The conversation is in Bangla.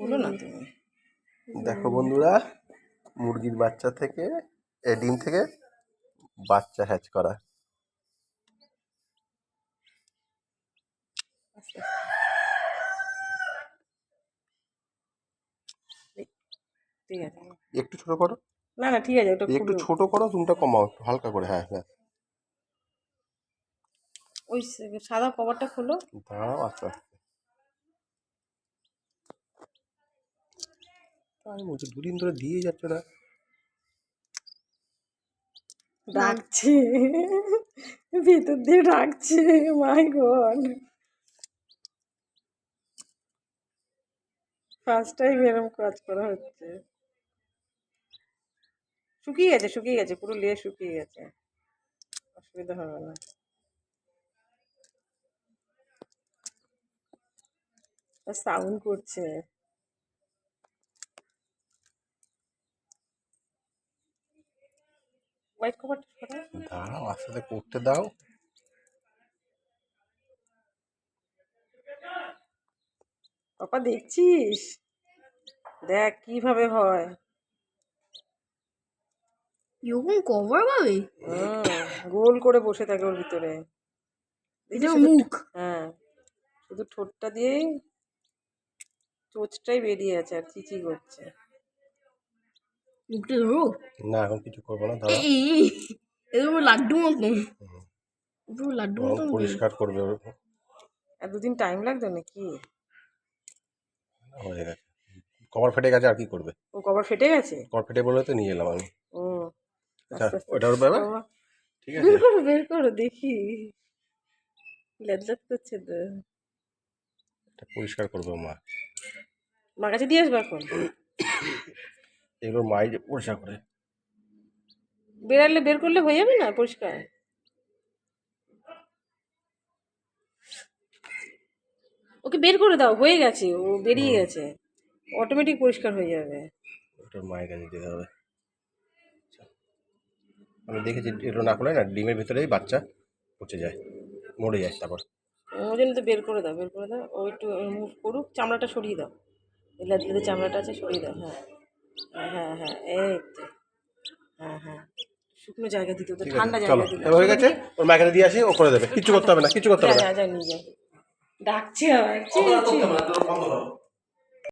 বলো না তুমি। দেখো বন্ধুরা, মুরগির বাচ্চা থেকে ডিম থেকে বাচ্চা হ্যাচ করা। আস্তে ঠিক আছে। একটু ছোট করো। না না ঠিক আছে, ওটা একটু খুলো। ছোট করো, জুমটা কমাও একটু হালকা করে। হ্যাঁ হ্যাঁ, ওই সাদা কভারটা খুলো। দাঁড়াও আস্তে আস্তে। আমি বলছি দুদিন ধরে দিয়ে যাচ্ছে না। ডাকছে ভিতর দিয়ে ডাকছে, মাই গড, ফার্স্ট টাইম এরকম কাজ করা হচ্ছে। শুকিয়ে গেছে, শুকিয়ে গেছে, পুরো লেয়ার শুকিয়ে গেছে, অসুবিধা হবে না। সাউন্ড করছে। হোয়াইট কভারটা সরাও। দাঁড়াও আস্তে আস্তে করতে দাও। পাপা দেখছিস, দেখ কিভাবে হয়। এরকম কভার পাবে? গোল করে বসে থাকে ওর ভিতরে। এটা মুখ? হ্যাঁ, শুধু ঠোঁটটা দিয়েই চোচটাই বেরিয়ে আছে আর চিচি করছে। মুখটা ধরো। না এখন কিছু করবো না, দাঁড়াও। এরকম লাড্ডু মতন, পুরো লাড্ডু মতন পরিষ্কার করবে। আর দুদিন টাইম লাগবে নাকি? হয়ে গেছে, কভার ফেটে গেছে, আর কি করবে? ও কভার ফেটে গেছে। কভার ফেটে বলে তো নিয়ে এলাম আমি। ও আচ্ছা আস্তে আস্তে ওটার ব্যাপার, বাবা, ঠিক আছে। বের করো বের করো দেখি, লেজলাজ করছে তো। এটা পরিষ্কার করবে মা। মার কাছে দিয়ে আসবো এখন। এগুলো মাই পরিষ্কার করে। বের করলে হয়ে যাবে না পরিষ্কার? ওকে বের করে দাও, হয়ে গেছে, ও বেরিয়ে গেছে, অটোমেটিক পরিষ্কার হয়ে যাবে। ওটার মায়ের কাছে দিতে হবে। আমি দেখেছি এগুলো না করলে না ডিমের ভিতরেই বাচ্চা পচে যায়, মরে যায়। তারপর ওই জন্য তো বের করে দাও, বের করে দাও। ও একটু মুভ করুক, চামড়াটা সরিয়ে দাও, লেদা চামড়াটা আছে সরিয়ে দাও। হ্যাঁ হ্যাঁ হ্যাঁ, এই তো। হ্যাঁ হ্যাঁ, শুকনো জায়গা দিতে হতো, ঠান্ডা চলো জায়গা দিতে। এবার হয়ে গেছে, ওর মায়ের কাছে দিয়ে আসি, ও করে দেবে। কিচ্ছু করতে হবে না, কিচ্ছু করতে হবে না। যা যা নিয়ে যা, ডাকছে আবার।